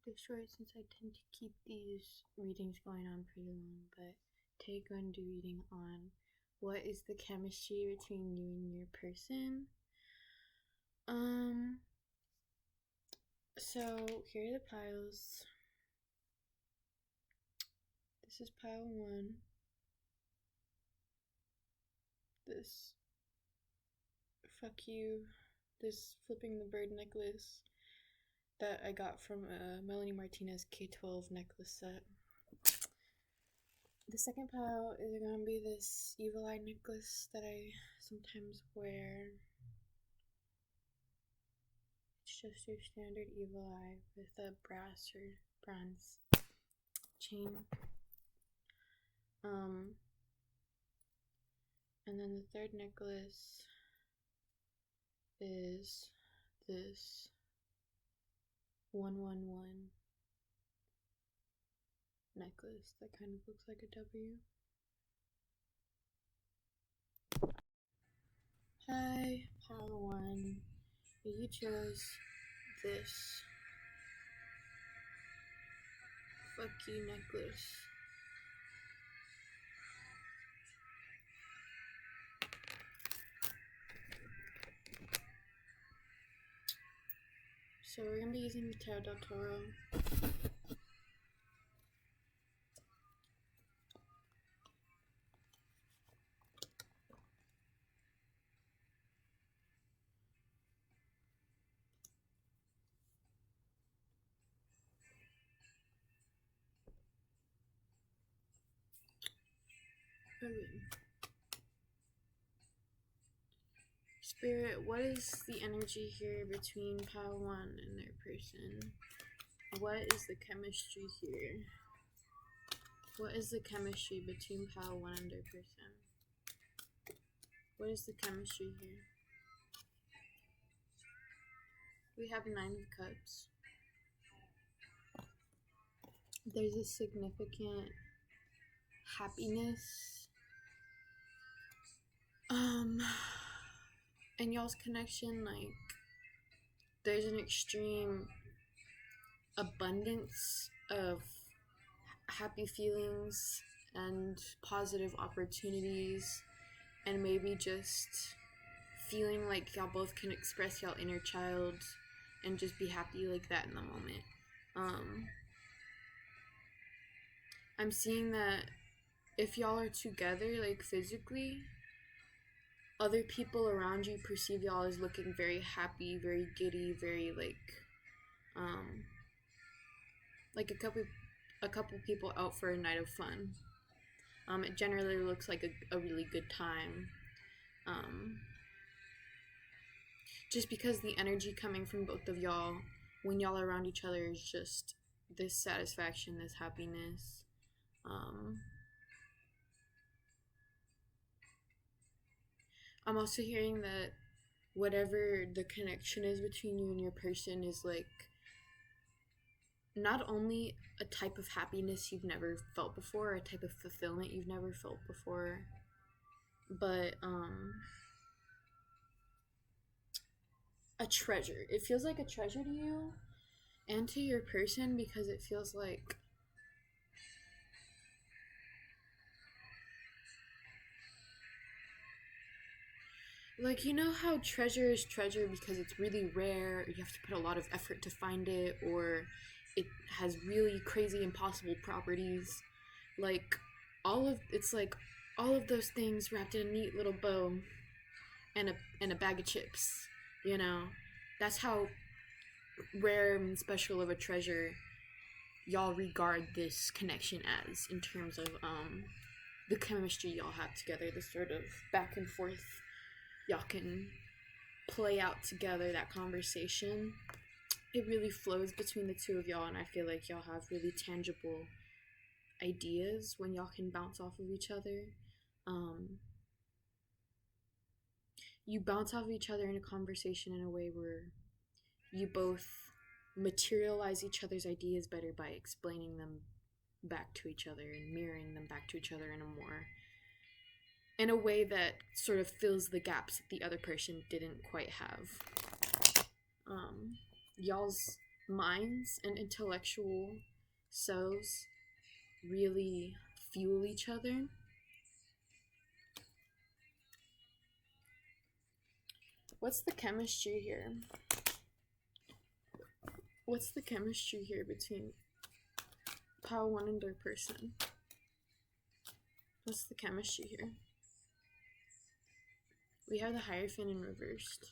this short since I tend to keep these readings going on pretty long, but today I'm going to do reading on what is the chemistry between you and your person. So here are the piles. This is pile 1. This fuck you, this flipping the bird necklace that I got from Melanie Martinez K12 necklace set. The second pile is gonna be this evil eye necklace that I sometimes wear. It's just your standard evil eye with a brass or bronze chain. And then the third necklace is this 111 necklace that kind of looks like a W. Hi, pile 1. You chose this fuck you necklace. So we're gonna be using the Tarot del Toro. Okay. Spirit, what is the energy here between pile 1 and their person? What is the chemistry here? What is the chemistry between pile 1 and their person? What is the chemistry here? We have 9 of Cups. There's a significant happiness in y'all's connection. Like, there's an extreme abundance of happy feelings and positive opportunities, and maybe just feeling like y'all both can express y'all inner child and just be happy like that in the moment. I'm seeing that if y'all are together, like physically, other people around you perceive y'all as looking very happy, very giddy, very like a couple people out for a night of fun. It generally looks like a really good time. Just because the energy coming from both of y'all when y'all are around each other is just this satisfaction, this happiness. I'm also hearing that whatever the connection is between you and your person is like not only a type of happiness you've never felt before, a type of fulfillment you've never felt before, but a treasure. It feels like a treasure to you and to your person because it feels like you know how treasure is treasure because it's really rare, you have to put a lot of effort to find it, or it has really crazy impossible properties. Like all of those things wrapped in a neat little bow and a bag of chips, you know. That's how rare and special of a treasure y'all regard this connection as, in terms of the chemistry y'all have together, the sort of back and forth y'all can play out together, that conversation. It really flows between the two of y'all, and I feel like y'all have really tangible ideas when y'all can bounce off of each other. You bounce off of each other in a conversation in a way where you both materialize each other's ideas better by explaining them back to each other and mirroring them back to each other in a way that sort of fills the gaps that the other person didn't quite have. Y'all's minds and intellectual selves really fuel each other. What's the chemistry here? What's the chemistry here between pile 1 and their person? What's the chemistry here? We have the Hierophant in reversed.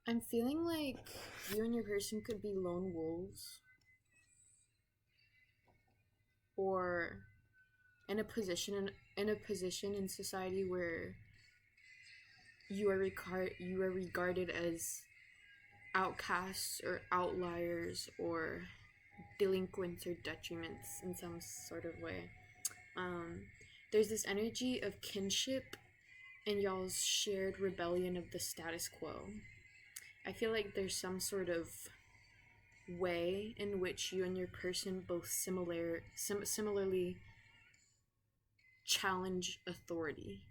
I'm feeling like you and your person could be lone wolves, or in a position in society where you are regarded as outcasts or outliers or delinquents or detriments in some sort of way. There's this energy of kinship and y'all's shared rebellion of the status quo. I feel like there's some sort of way in which you and your person both similarly challenge authority.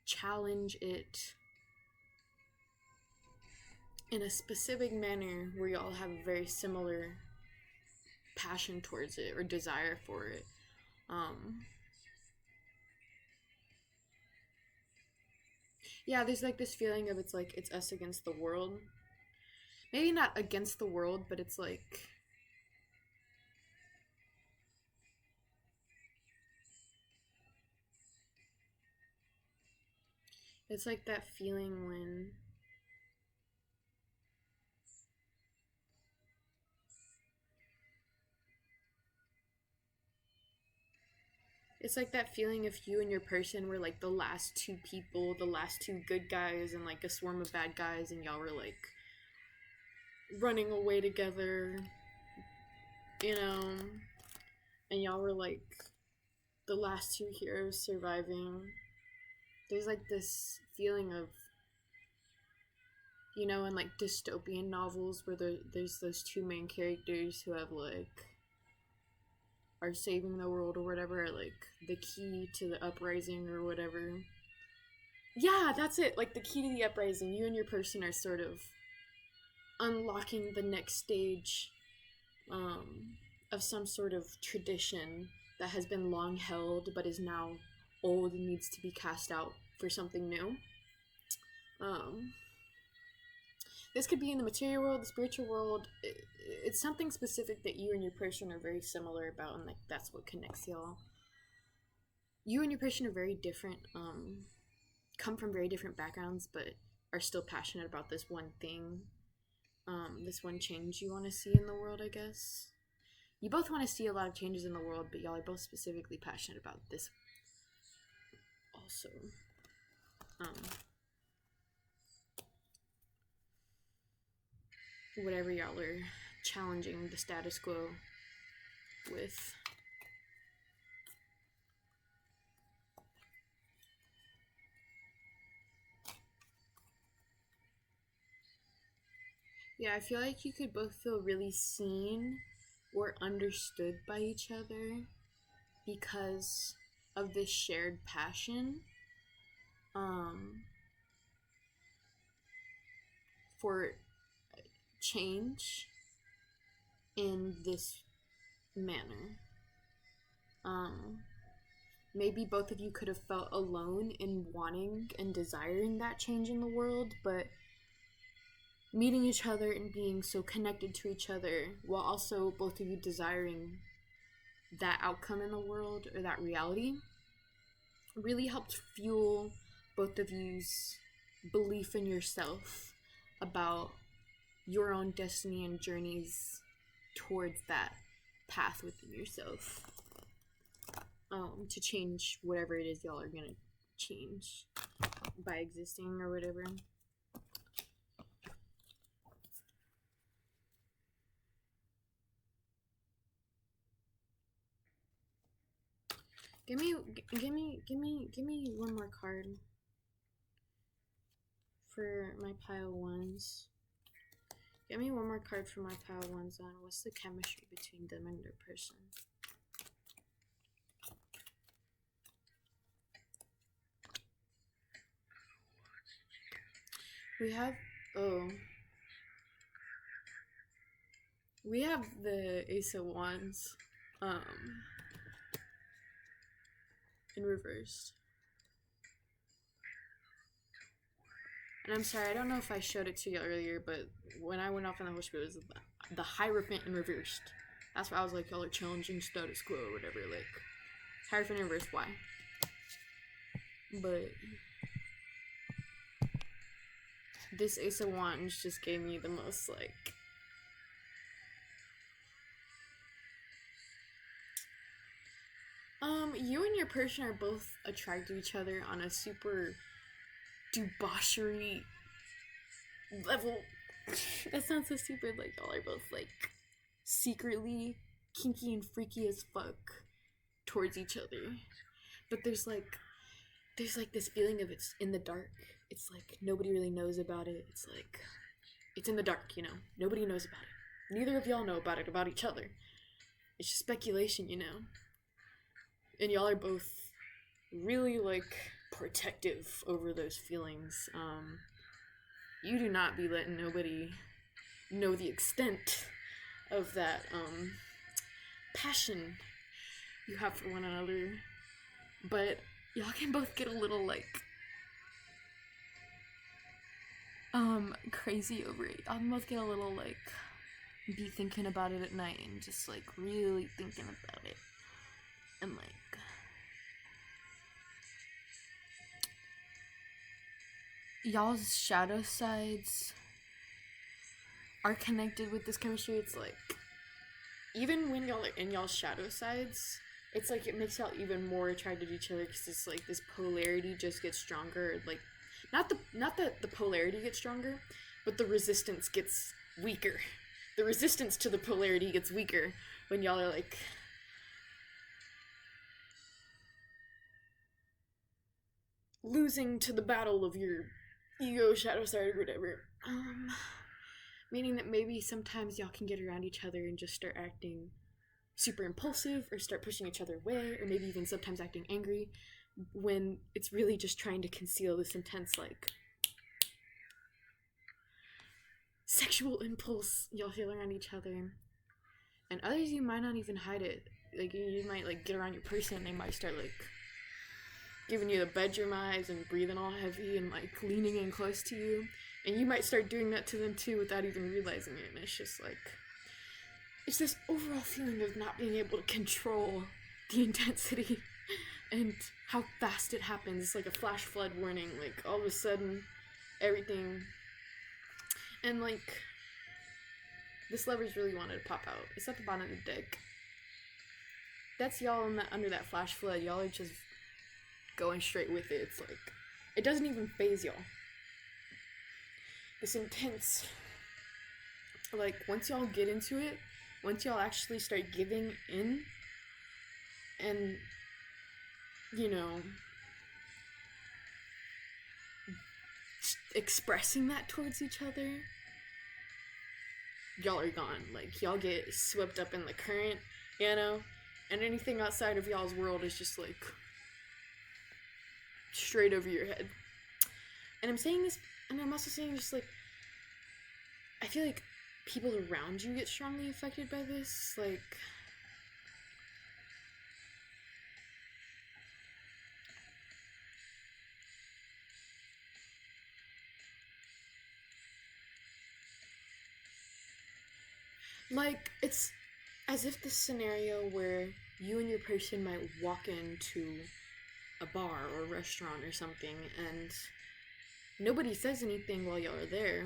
Challenge it in a specific manner where y'all have a very similar passion towards it or desire for it. Yeah, there's like this feeling of it's like it's us against the world. Maybe not against the world, but it's like it's like that feeling when it's like that feeling if you and your person were like the last two people, the last two good guys and like a swarm of bad guys, and y'all were like running away together, you know, and y'all were like the last two heroes surviving. There's like this feeling of, you know, in like dystopian novels where there's those two main characters who have like are saving the world or whatever, or like the key to the uprising or whatever. Yeah, that's it. Like the key to the uprising. You and your person are sort of unlocking the next stage of some sort of tradition that has been long held but is now old and needs to be cast out for something new. This could be in the material world, the spiritual world. It's something specific that you and your person are very similar about, and like that's what connects y'all. You and your person are very different, come from very different backgrounds, but are still passionate about this one thing, this one change you want to see in the world, I guess. You both want to see a lot of changes in the world, but y'all are both specifically passionate about this also. Whatever y'all are challenging the status quo with. Yeah, I feel like you could both feel really seen or understood by each other because of this shared passion for change in this manner. Maybe both of you could have felt alone in wanting and desiring that change in the world, but meeting each other and being so connected to each other while also both of you desiring that outcome in the world or that reality really helped fuel both of you's belief in yourself about your own destiny and journeys towards that path within yourself, to change whatever it is y'all are gonna change by existing or whatever. Give me one more card for my pile ones. Give me one more card for my pile ones on what's the chemistry between them and their person. We have, oh, we have the Ace of Wands, in reverse. And I'm sorry, I don't know if I showed it to you earlier, but when I went off on the whole spiel, it was the Hierophant in reversed. That's why I was like, y'all are challenging status quo or whatever. Like, Hierophant in reverse, why? But this Ace of Wands just gave me the most, like, you and your person are both attracted to each other on a super debauchery level. That sounds so stupid. Like, y'all are both, like, secretly kinky and freaky as fuck towards each other. But there's this feeling of it's in the dark. It's like nobody really knows about it. It's like it's in the dark, you know. Nobody knows about it. Neither of y'all know about it, about each other. It's just speculation, you know. And y'all are both really, like, protective over those feelings. You do not be letting nobody know the extent of that passion you have for one another. But y'all can both get a little, like, crazy over it. Y'all can both get a little, like, be thinking about it at night and just, like, really thinking about it. And, like, y'all's shadow sides are connected with this chemistry. It's like, even when y'all are in y'all's shadow sides, it's like it makes y'all even more attracted to each other because it's like this polarity just gets stronger. Like, not that the polarity gets stronger, but the resistance gets weaker. The resistance to the polarity gets weaker when y'all are, like, losing to the battle of your ego shadow side or whatever. Meaning that maybe sometimes y'all can get around each other and just start acting super impulsive or start pushing each other away, or maybe even sometimes acting angry when it's really just trying to conceal this intense, like, sexual impulse y'all feel around each other. And others, you might not even hide it. Like, you might, like, get around your person and they might start, like, giving you the bedroom eyes and breathing all heavy and, like, leaning in close to you. And you might start doing that to them too without even realizing it. And it's just like, it's this overall feeling of not being able to control the intensity and how fast it happens. It's like a flash flood warning. Like, all of a sudden, everything. And, like, this lever's really wanted to pop out. It's at the bottom of the deck. That's y'all under that flash flood. Y'all are just going straight with it. It's like, it doesn't even phase y'all. This intense, like, once y'all get into it, once y'all actually start giving in and, you know, expressing that towards each other, y'all are gone. Like, y'all get swept up in the current, you know, and anything outside of y'all's world is just, like, straight over your head. And I'm saying this, and I'm also saying just, like, I feel like people around you get strongly affected by this. Like, it's as if this scenario where you and your person might walk into a bar or a restaurant or something and nobody says anything while y'all are there,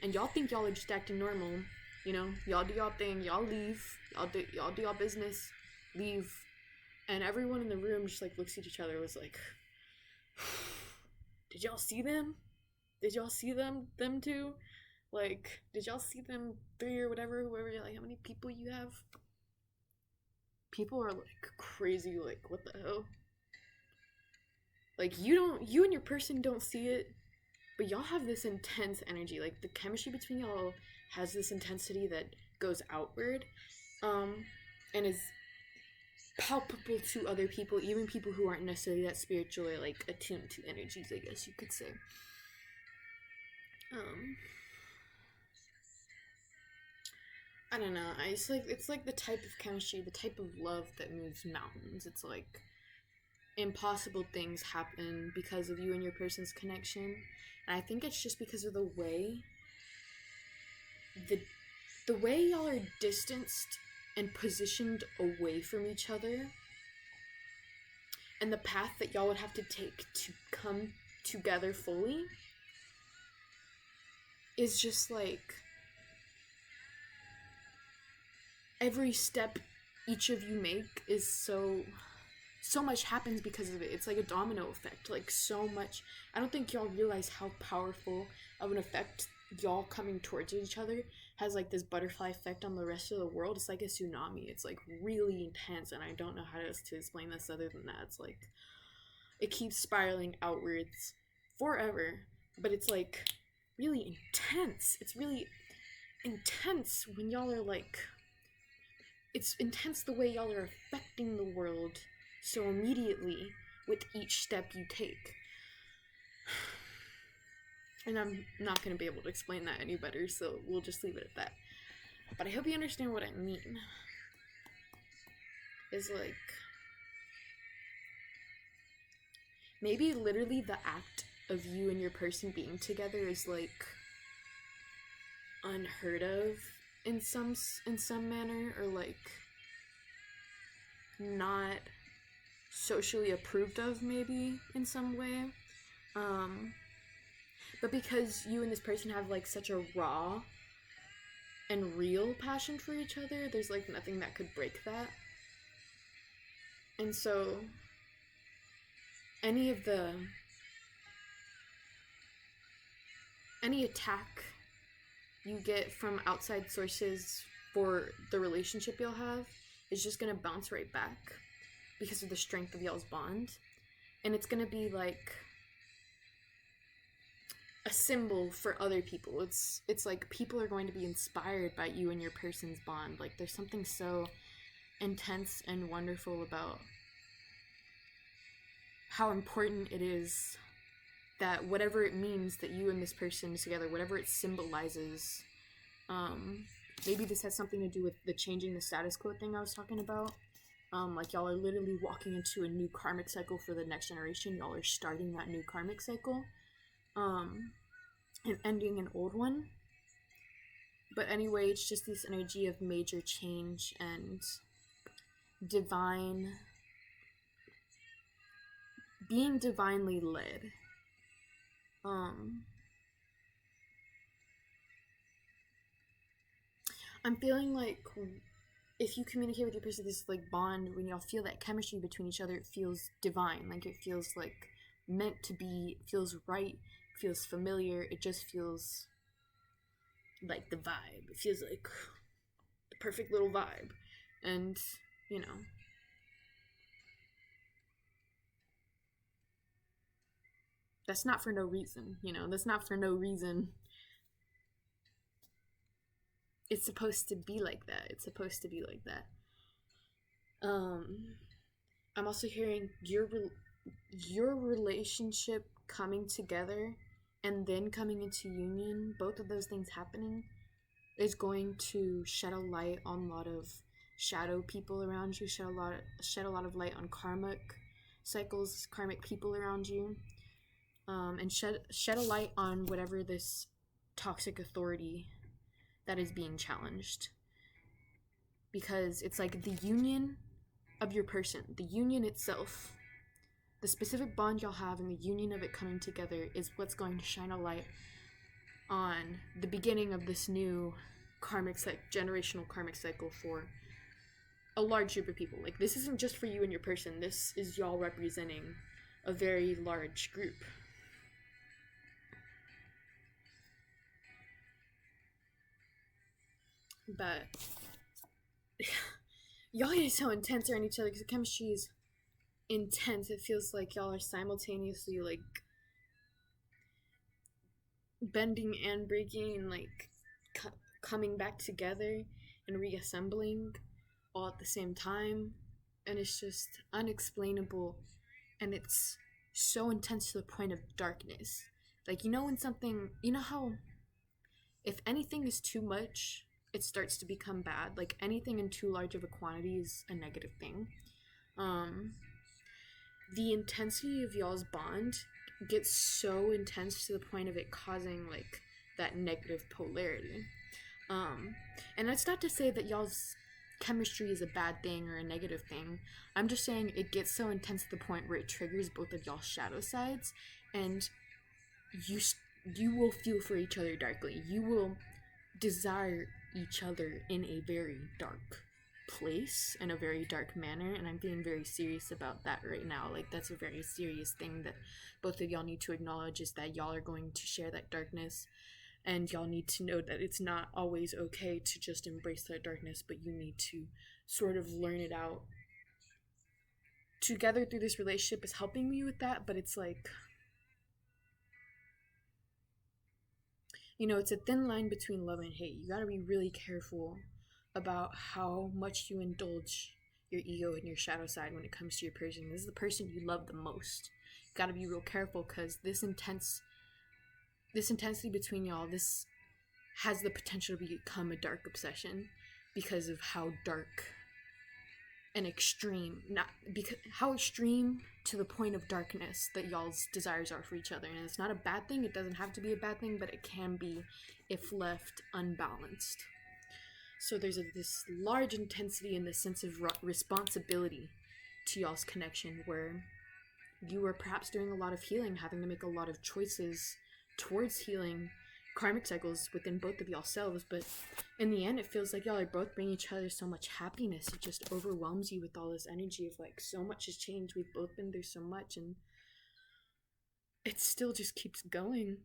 and y'all think y'all are just acting normal, you know, y'all do y'all thing, y'all leave, y'all do y'all business, leave, and everyone in the room just, like, looks at each other, was like, did y'all see them? Did y'all see them too? Like, did y'all see them three or whatever, whoever, like, how many people you have? People are, like, crazy, like, what the hell? Like, you and your person don't see it, but y'all have this intense energy. Like, the chemistry between y'all has this intensity that goes outward, and is palpable to other people, even people who aren't necessarily that spiritually, like, attuned to energies, I guess you could say. Um, I don't know. It's like the type of chemistry, the type of love that moves mountains. It's like impossible things happen because of you and your person's connection. And I think it's just because of the the way y'all are distanced and positioned away from each other, and the path that y'all would have to take to come together fully is just like every step each of you make is so much happens because of it. It's like a domino effect. Like so much. I don't think y'all realize how powerful of an effect y'all coming towards each other has, like this butterfly effect on the rest of the world. It's like a tsunami. It's like really intense, and I don't know how to explain this other than that. It's like it keeps spiraling outwards forever, but it's like really intense. It's really intense when y'all are like, it's intense the way y'all are affecting the world so immediately with each step you take. And I'm not going to be able to explain that any better, so we'll just leave it at that. But I hope you understand what I mean. Is like, maybe literally the act of you and your person being together is like unheard of in some manner, or like not socially approved of maybe in some way. But because you and this person have like such a raw and real passion for each other, there's like nothing that could break that. And so any attack you get from outside sources for the relationship you'll have is just gonna bounce right back because of the strength of y'all's bond. And it's gonna be like a symbol for other people. It's like people are going to be inspired by you and your person's bond. Like there's something so intense and wonderful about how important it is that whatever it means that you and this person is together, whatever it symbolizes, maybe this has something to do with the changing the status quo thing I was talking about. Like y'all are literally walking into a new karmic cycle for the next generation. Y'all are starting that new karmic cycle, and ending an old one. But anyway, it's just this energy of major change and being divinely led. I'm feeling like if you communicate with your person, this like bond, when y'all feel that chemistry between each other, it feels divine. Like it feels like meant to be, it feels right, it feels familiar, it just feels like the vibe. It feels like the perfect little vibe. And, you know, that's not for no reason, that's not for no reason. It's supposed to be like that. It's supposed to be like that. I'm also hearing your relationship coming together and then coming into union, both of those things happening, is going to shed a light on a lot of shadow people around you, shed a lot of light on karmic cycles, karmic people around you, and shed a light on whatever this toxic authority that is being challenged. Because it's like the union of your person, the union itself, the specific bond y'all have, and the union of it coming together is what's going to shine a light on the beginning of this new generational karmic cycle for a large group of people. Like, this isn't just for you and your person, this is y'all representing a very large group. But y'all are so intense around each other because the chemistry is intense. It feels like y'all are simultaneously like bending and breaking and like coming back together and reassembling all at the same time, and it's just unexplainable, and it's so intense to the point of darkness. Like, when something, how if anything is too much, it starts to become bad. Like, anything in too large of a quantity is a negative thing. Um, the intensity of y'all's bond gets so intense to the point of it causing like that negative polarity. Um, and it's not to say that y'all's chemistry is a bad thing or a negative thing. I'm just saying it gets so intense to the point where it triggers both of y'all's shadow sides, and you you will feel for each other darkly. You will desire each other in a very dark place, in a very dark manner, and I'm being very serious about that right now. Like, that's a very serious thing that both of y'all need to acknowledge, is that y'all are going to share that darkness, and y'all need to know that it's not always okay to just embrace that darkness, but you need to sort of learn it out together. Through this relationship is helping you with that, but it's like, it's a thin line between love and hate. You gotta be really careful about how much you indulge your ego and your shadow side when it comes to your person. This is the person you love the most. You gotta be real careful, because this intensity between y'all, this has the potential to become a dark obsession because of how dark and extreme, not because how extreme to the point of darkness that y'all's desires are for each other. And it's not a bad thing. It doesn't have to be a bad thing, but it can be if left unbalanced. So there's this large intensity and this sense of responsibility to y'all's connection, where you are perhaps doing a lot of healing, having to make a lot of choices towards healing karmic cycles within both of y'all selves, but in the end it feels like y'all are both bringing each other so much happiness. It just overwhelms you with all this energy of like, so much has changed, we've both been through so much, and it still just keeps going.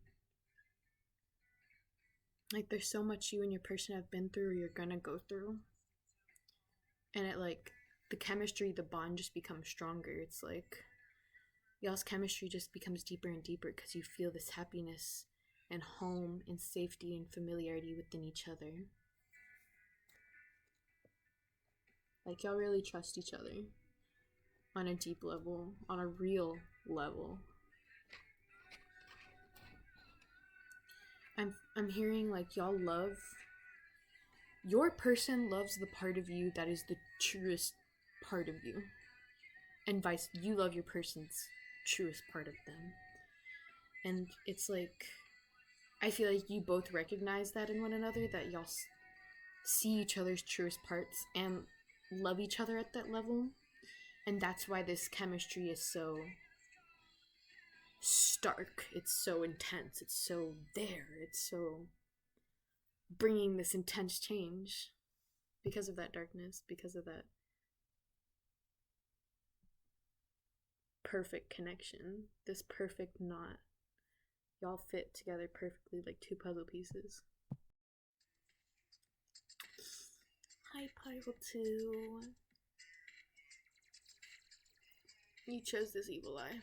Like, there's so much you and your person have been through or you're gonna go through, and it, like, the chemistry, the bond just becomes stronger. It's like y'all's chemistry just becomes deeper and deeper because you feel this happiness and home and safety and familiarity within each other. Like, y'all really trust each other on a deep level, on a real level. I'm hearing like y'all love, your person loves the part of you that is the truest part of you, and you love your person's truest part of them. And it's like, I feel like you both recognize that in one another, that y'all see each other's truest parts and love each other at that level. And that's why this chemistry is so stark, it's so intense, it's so there, it's so bringing this intense change because of that darkness, because of that perfect connection, this perfect knot. Y'all fit together perfectly like two puzzle pieces. Hi, Pile 2. You chose this evil eye.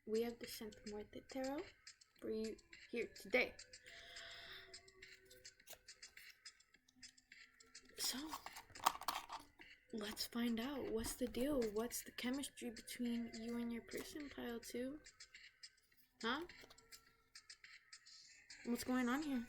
We have the Saint Muerte Tarot for you here today. So, let's find out. What's the deal? What's the chemistry between you and your person, Pile 2? Huh? What's going on here?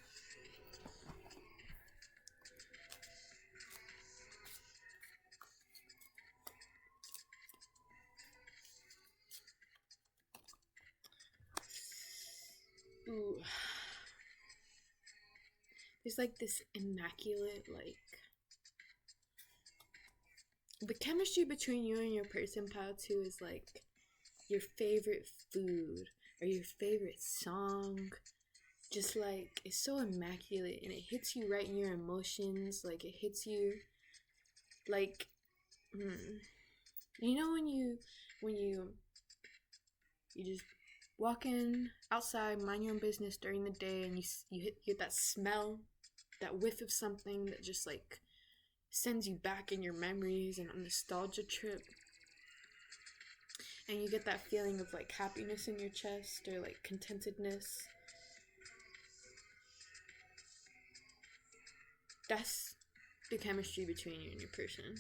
Ooh. There's like this immaculate, like, the chemistry between you and your person, Pile 2, is like your favorite food or your favorite song. Just like, it's so immaculate, and it hits you right in your emotions. Like, it hits you like, you know, when you just walking outside, mind your own business during the day, and you get that smell, that whiff of something that just like sends you back in your memories and a nostalgia trip. and you get that feeling of like happiness in your chest or like contentedness. That's the chemistry between you and your person.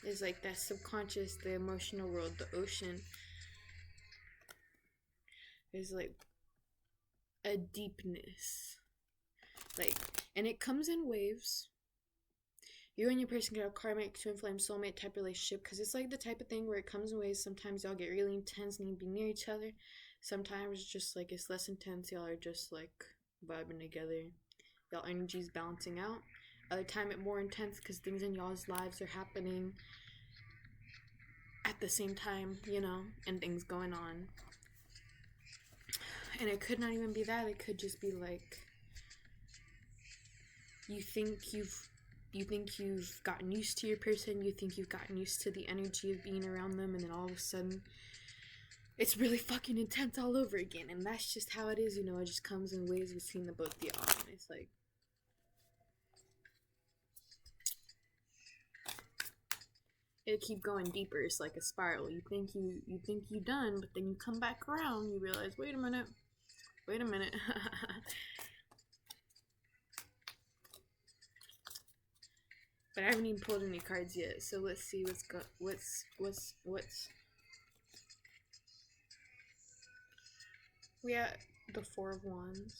It's like that subconscious, the emotional world, the ocean. There's like a deepness. Like, and it comes in waves. You and your person get a karmic twin flame soulmate type relationship because it's like the type of thing where it comes in waves. Sometimes y'all get really intense and you be near each other. Sometimes just like it's less intense. Y'all are just like vibing together. Y'all energy's balancing out. Other time it more intense because things in y'all's lives are happening at the same time, you know, and things going on. And it could not even be that. It could just be like you think you've gotten used to your person, you think you've gotten used to the energy of being around them, and then all of a sudden it's really fucking intense all over again. And that's just how it is, you know. It just comes in waves between the both of y'all, and it's like it keep going deeper. It's like a spiral. You think you done, but then you come back around, you realize, wait a minute. But I haven't even pulled any cards yet, so let's see what's we at the Four of Wands.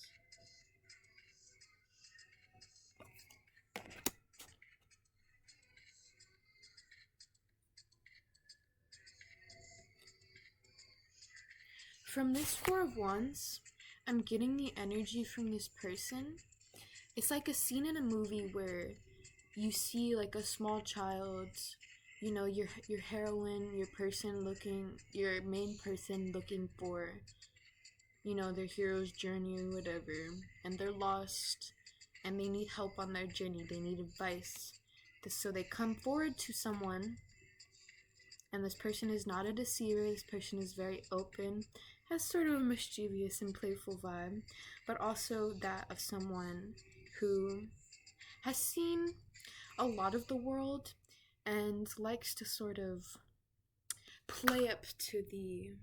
From this Four of Wands, I'm getting the energy from this person. It's like a scene in a movie where you see like a small child, you know, your heroine, your main person looking for, you know, their hero's journey or whatever, and they're lost and they need help on their journey. They need advice. So they come forward to someone, and this person is not a deceiver. This person is very open, has sort of a mischievous and playful vibe, but also that of someone who has seen a lot of the world and likes to sort of play up to the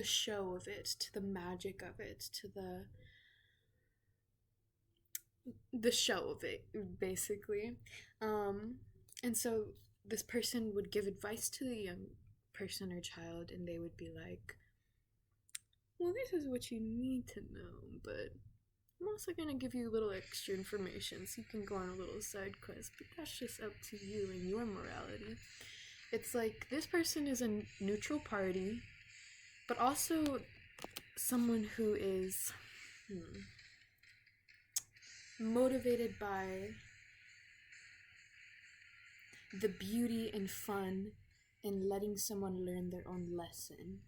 show of it, to the magic of it, to the show of it, basically. And so this person would give advice to the young person or child, and they would be like, well, this is what you need to know, but I'm also gonna give you a little extra information so you can go on a little side quest, but that's just up to you and your morality. It's like this person is a neutral party, but also someone who is motivated by the beauty and fun in letting someone learn their own lesson.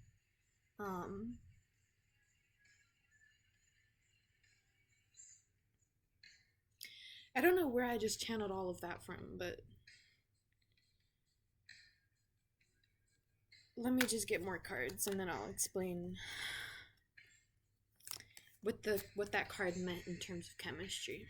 I don't know where I just channeled all of that from, but let me just get more cards and then I'll explain what that card meant in terms of chemistry.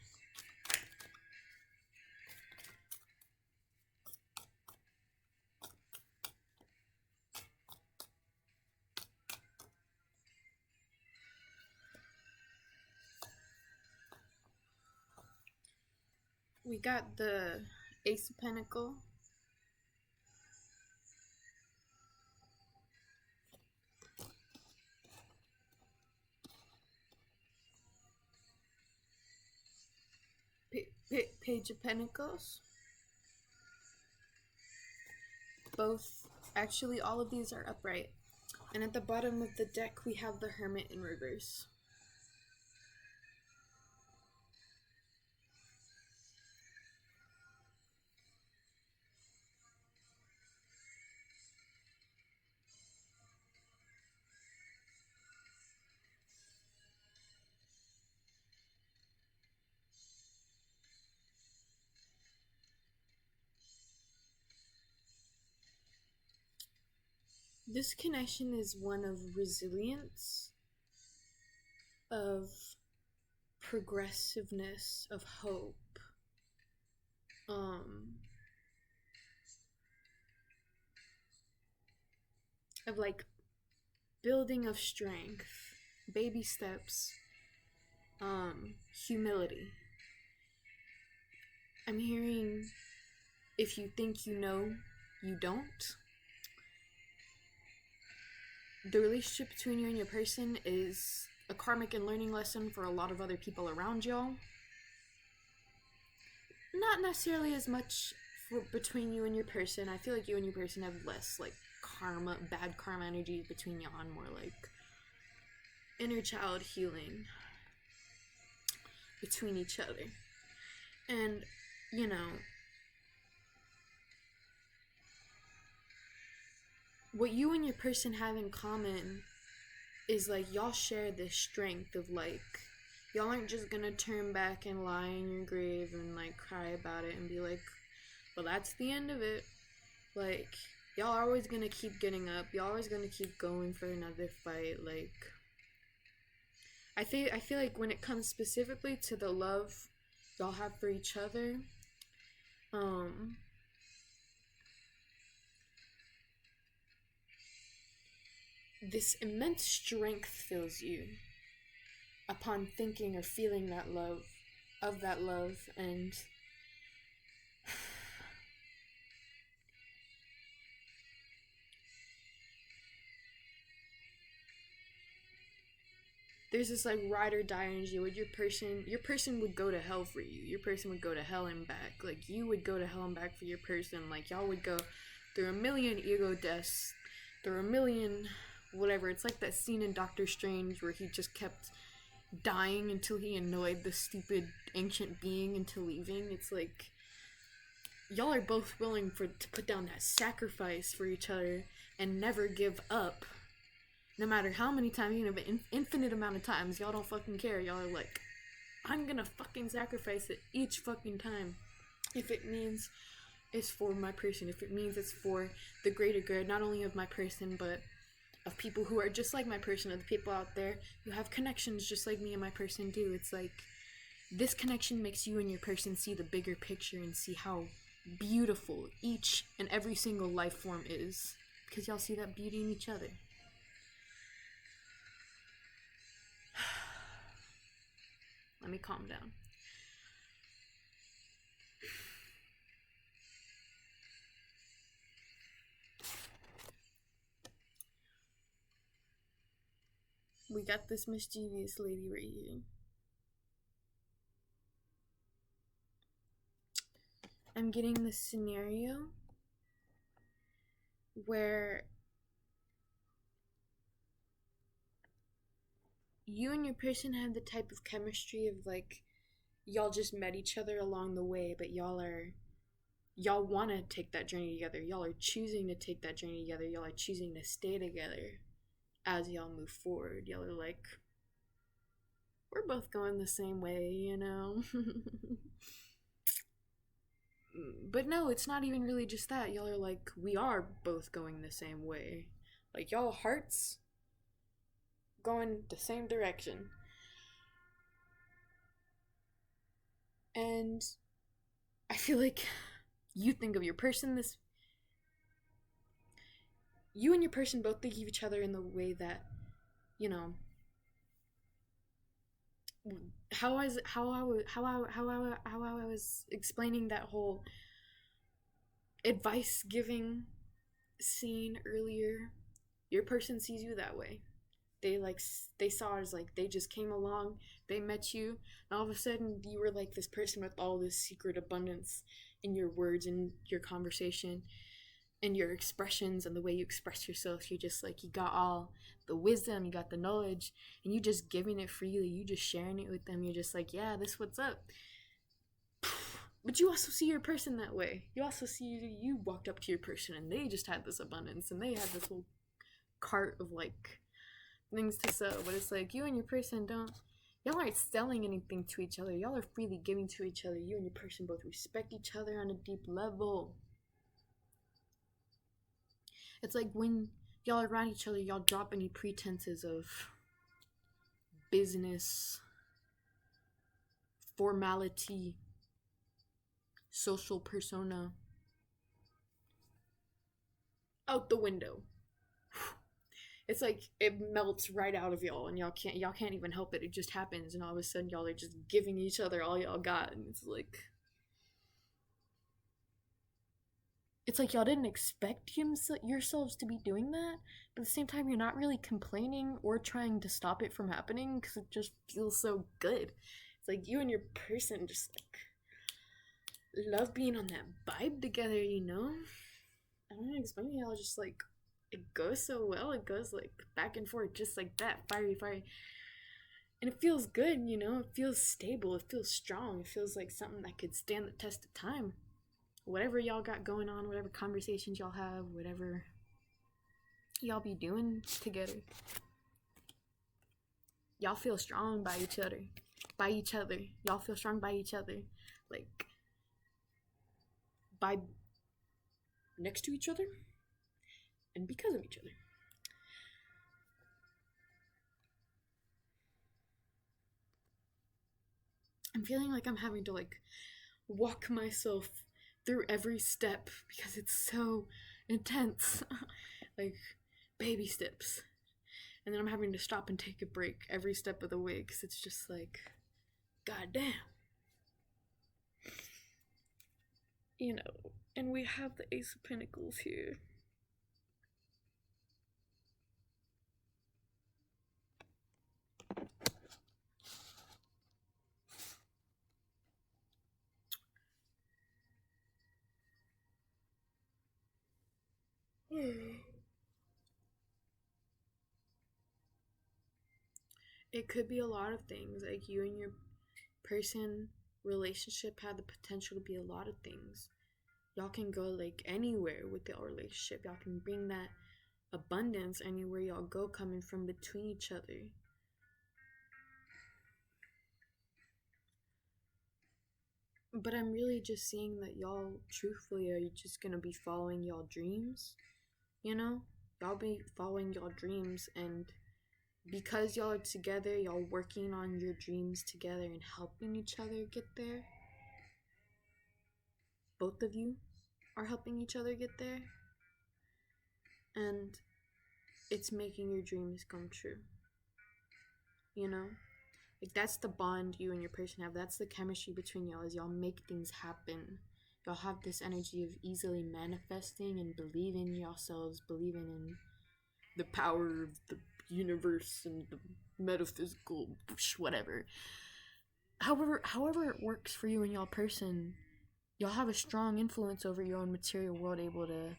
We got the Ace of Pentacles, Page of Pentacles. Both, actually, all of these are upright. And at the bottom of the deck, we have the Hermit in reverse. This connection is one of resilience, of progressiveness, of hope. of like building of strength, baby steps, humility. I'm hearing if you think you know, you don't. The relationship between you and your person is a karmic and learning lesson for a lot of other people around y'all. Not necessarily as much for between you and your person. I feel like you and your person have less like karma, bad karma energies between y'all, and more like inner child healing between each other. And you know, what you and your person have in common is like y'all share this strength of like y'all aren't just gonna turn back and lie in your grave and like cry about it and be like, well, that's the end of it. Like, y'all are always gonna keep getting up, y'all always gonna keep going for another fight. Like, I feel like when it comes specifically to the love y'all have for each other, this immense strength fills you upon thinking or feeling that love, of that love. And there's this like ride or die energy with your person would go to hell for you, your person would go to hell and back, like you would go to hell and back for your person. Like y'all would go through a million ego deaths, through a million whatever. It's like that scene in Doctor Strange where he just kept dying until he annoyed the stupid ancient being into leaving. It's like y'all are both willing to put down that sacrifice for each other and never give up. No matter how many times, you know, but infinite amount of times, y'all don't fucking care. Y'all are like, I'm gonna fucking sacrifice it each fucking time. If it means it's for my person, if it means it's for the greater good, not only of my person, but of people who are just like my person, of the people out there who have connections just like me and my person do. It's like, this connection makes you and your person see the bigger picture and see how beautiful each and every single life form is. Because y'all see that beauty in each other. Let me calm down. We got this mischievous lady right here. I'm getting this scenario where you and your person have the type of chemistry of like, y'all just met each other along the way, but y'all want to take that journey together. Y'all are choosing to take that journey together. Y'all are choosing to stay together as y'all move forward. Y'all are like, we're both going the same way, you know? But no, it's not even really just that. Y'all are like, we are both going the same way. Like, y'all hearts going the same direction. And I feel like you think of your person this. You and your person both think of each other in the way that, you know, how I was explaining that whole advice giving scene earlier. Your person sees you that way. They saw it as like they just came along, they met you, and all of a sudden you were like this person with all this secret abundance in your words and your conversation and your expressions and the way you express yourself. You just like, you got all the wisdom, you got the knowledge, and you just giving it freely, you just sharing it with them. You're just like, yeah, this what's up. But you also see your person that way. You also see you walked up to your person and they just had this abundance and they had this whole cart of like things to sell. But it's like, you and your person y'all aren't selling anything to each other. Y'all are freely giving to each other. You and your person both respect each other on a deep level. It's like when y'all are around each other, y'all drop any pretenses of business, formality, social persona out the window. It's like it melts right out of y'all, and y'all can't even help it. It just happens, and all of a sudden y'all are just giving each other all y'all got, and it's like y'all didn't expect yourselves to be doing that, but at the same time, you're not really complaining or trying to stop it from happening because it just feels so good. It's like you and your person just like love being on that vibe together, you know? I don't know how to explain it. Y'all just like it goes so well. It goes like back and forth, just like that, fiery, fiery, and it feels good, you know. It feels stable. It feels strong. It feels like something that could stand the test of time. Whatever y'all got going on, whatever conversations y'all have, whatever y'all be doing together, y'all feel strong by each other. By each other. Y'all feel strong by each other. Like, by next to each other and because of each other. I'm feeling like I'm having to like walk myself through every step because it's so intense. Like baby steps. And then I'm having to stop and take a break every step of the way because it's just like, god damn. You know, and we have the Ace of Pentacles here. It could be a lot of things. Like you and your person relationship had the potential to be a lot of things. Y'all can go like anywhere with your relationship. Y'all can bring that abundance anywhere y'all go, coming from between each other. But I'm really just seeing that y'all truthfully are just gonna be following y'all dreams, you know? Y'all be following y'all dreams, and because y'all are together, y'all working on your dreams together and helping each other get there. Both of you are helping each other get there. And it's making your dreams come true. You know? Like that's the bond you and your person have. That's the chemistry between y'all, is y'all make things happen. Y'all have this energy of easily manifesting and believing in yourselves, believing in the power of the universe and the metaphysical whatever. However it works for you and y'all person, y'all have a strong influence over your own material world, able to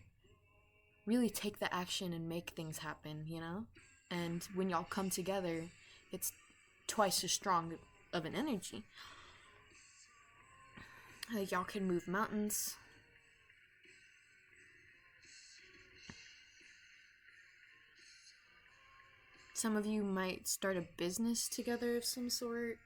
really take the action and make things happen, you know? And when y'all come together, it's twice as strong of an energy. Like y'all can move mountains. Some of you might start a business together of some sort.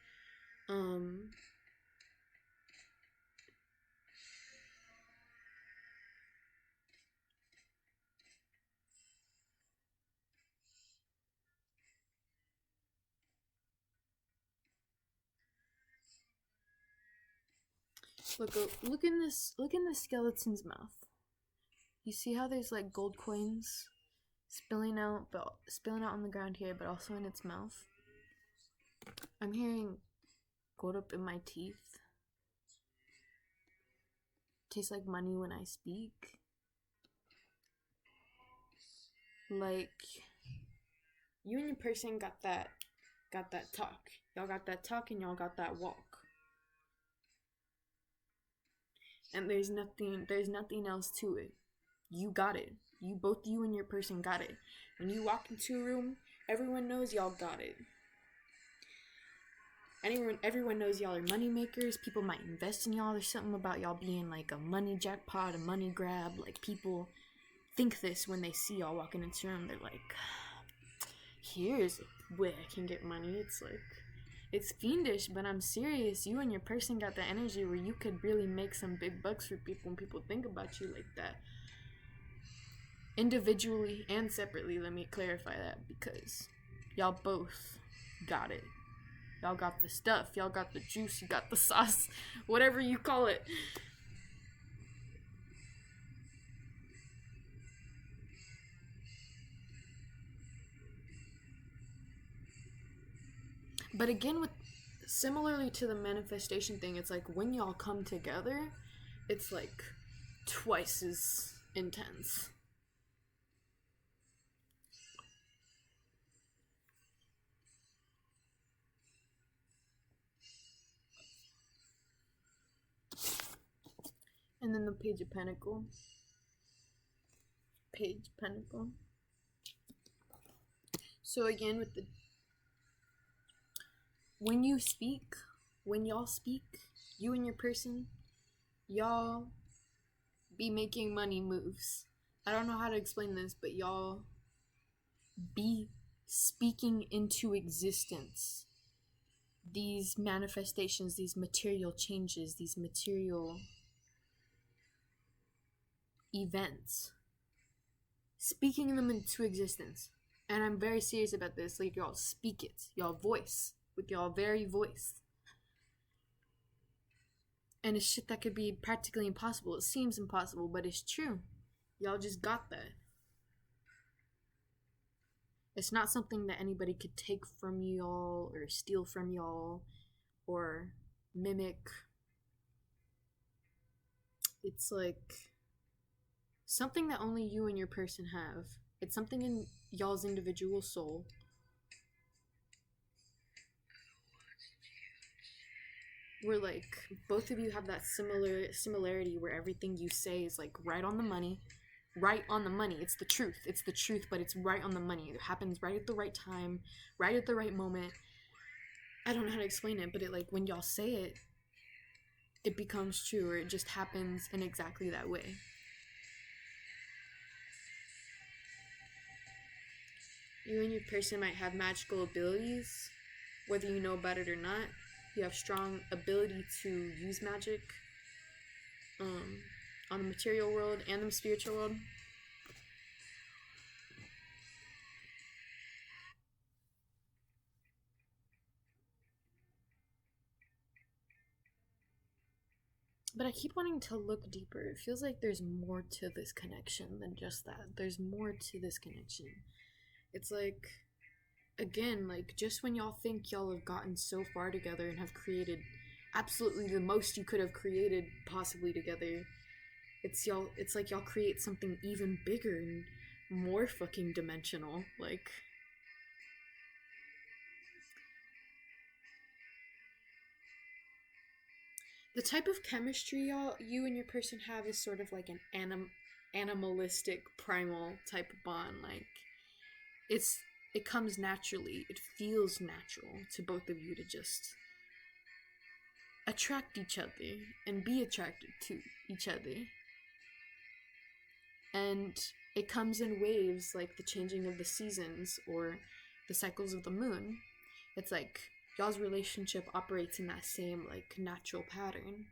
Look in the skeleton's mouth. You see how there's like gold coins spilling out on the ground here, but also in its mouth. I'm hearing gold up in my teeth. Tastes like money when I speak. Like you and your person got that talk. Y'all got that talk and y'all got that walk. And there's nothing else to it. You got it. You and your person got it. When you walk into a room, everyone knows y'all got it. Everyone knows y'all are money makers. People might invest in y'all. There's something about y'all being like a money jackpot, a money grab. Like people think this when they see y'all walking into a room. They're like, here's where I can get money. It's like, it's fiendish, but I'm serious. You and your person got the energy where you could really make some big bucks for people when people think about you like that. Individually and separately, let me clarify that, because y'all both got it. Y'all got the stuff, y'all got the juice, you got the sauce, whatever you call it. But again, with similarly to the manifestation thing, it's like when y'all come together, it's like twice as intense. And then the Page of Pentacle. Page Pentacle. So again, with the when you speak, when y'all speak, you and your person, y'all be making money moves. I don't know how to explain this, but y'all be speaking into existence these manifestations, these material changes, these material events, speaking them into existence. And I'm very serious about this. Like, y'all speak it, y'all voice, with y'all very voice. And it's shit that could be practically impossible. It seems impossible, but it's true. Y'all just got that. It's not something that anybody could take from y'all or steal from y'all or mimic. It's like something that only you and your person have. It's something in y'all's individual soul. Where like both of you have that similarity where everything you say is like right on the money. Right on the money. It's the truth. It's the truth, but it's right on the money. It happens right at the right time, right at the right moment. I don't know how to explain it, but it like when y'all say it, it becomes true, or it just happens in exactly that way. You and your person might have magical abilities, whether you know about it or not. You have strong ability to use magic on the material world and the spiritual world. But I keep wanting to look deeper. It feels like there's more to this connection than just that. There's more to this connection. It's like, again, like just when y'all think y'all have gotten so far together and have created absolutely the most you could have created possibly together, it's like y'all create something even bigger and more fucking dimensional. Like, the type of chemistry you and your person have is sort of like an animalistic primal type of bond. Like, it comes naturally. It feels natural to both of you to just attract each other and be attracted to each other. And it comes in waves, like the changing of the seasons or the cycles of the moon. It's like y'all's relationship operates in that same like natural pattern.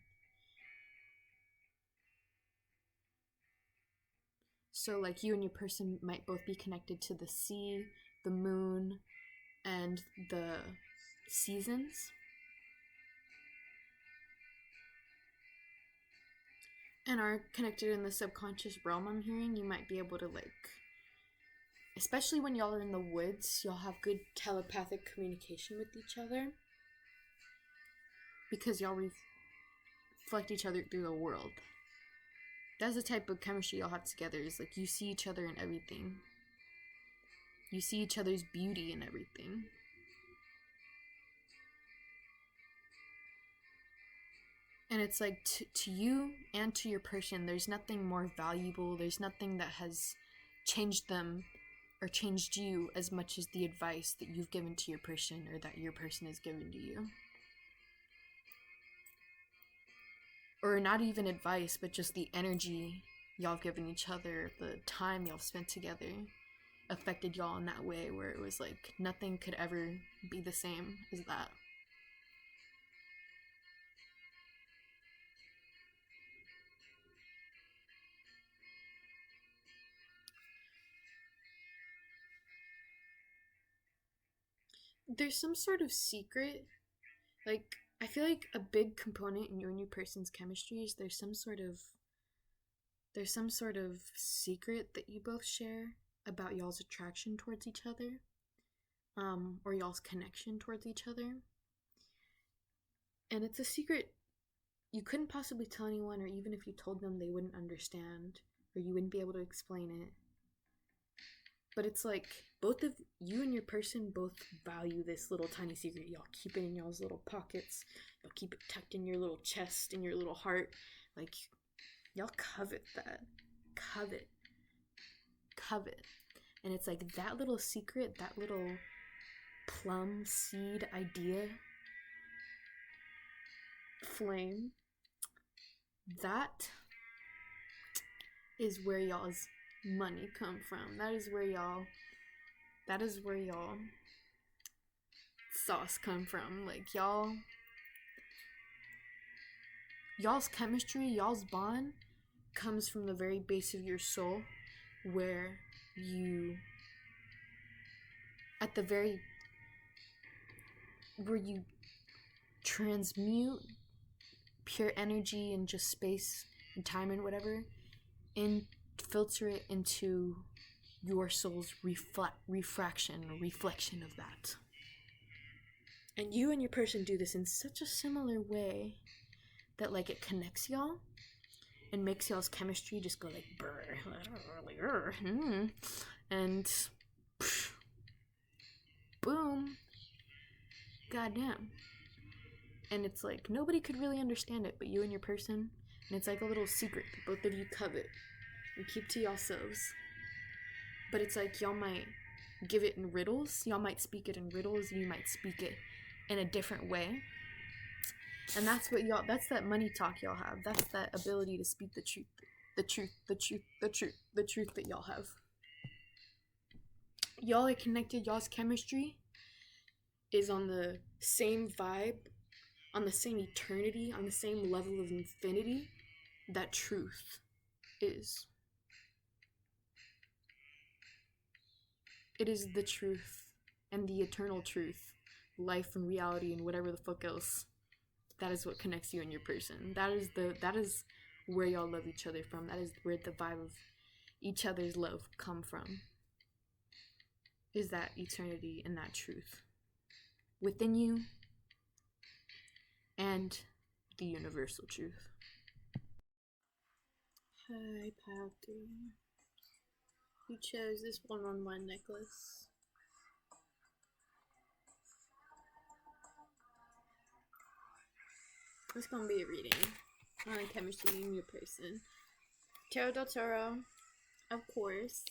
So like you and your person might both be connected to the sea, the moon, and the seasons. And are connected in the subconscious realm. I'm hearing you might be able to like, especially when y'all are in the woods, y'all have good telepathic communication with each other because y'all reflect each other through the world. That's the type of chemistry y'all have together, is like you see each other in everything. You see each other's beauty in everything. And it's like to you and to your person, there's nothing more valuable. There's nothing that has changed them or changed you as much as the advice that you've given to your person or that your person has given to you. Or not even advice, but just the energy y'all have given each other, the time y'all spent together affected y'all in that way where it was like nothing could ever be the same as that. There's some sort of secret, like I feel like a big component in your new person's chemistry is there's some sort of secret that you both share about y'all's attraction towards each other. or y'all's connection towards each other. And it's a secret you couldn't possibly tell anyone, or even if you told them, they wouldn't understand, or you wouldn't be able to explain it. But it's like both of you and your person both value this little tiny secret. Y'all keep it in y'all's little pockets. Y'all keep it tucked in your little chest, in your little heart. Like, y'all covet that. Covet. And it's like that little secret, that little plum seed idea flame, that is where y'all's money come from. That is where y'all sauce come from. Like, y'all's chemistry, y'all's bond comes from the very base of your soul, where you transmute pure energy and just space and time and whatever, and filter it into your soul's reflection of that. And you and your person do this in such a similar way that, like, it connects y'all and makes y'all's chemistry just go like brr, and boom, goddamn. And it's like nobody could really understand it but you and your person, and it's like a little secret that both of you covet and keep to yourselves. But it's like y'all might give it in riddles, y'all might speak it in riddles, and you might speak it in a different way. And that's that money talk y'all have. That's that ability to speak the truth that y'all have. Y'all are connected, y'all's chemistry is on the same vibe, on the same eternity, on the same level of infinity that truth is. It is the truth and the eternal truth, life and reality and whatever the fuck else. That is what connects you and your person. That is where y'all love each other from. That is where the vibe of each other's love come from. Is that eternity and that truth within you and the universal truth. Hi, Pile 3. You chose this one-on-one necklace. It's gonna be a reading on chemistry in your person. Tarot del Toro, of course.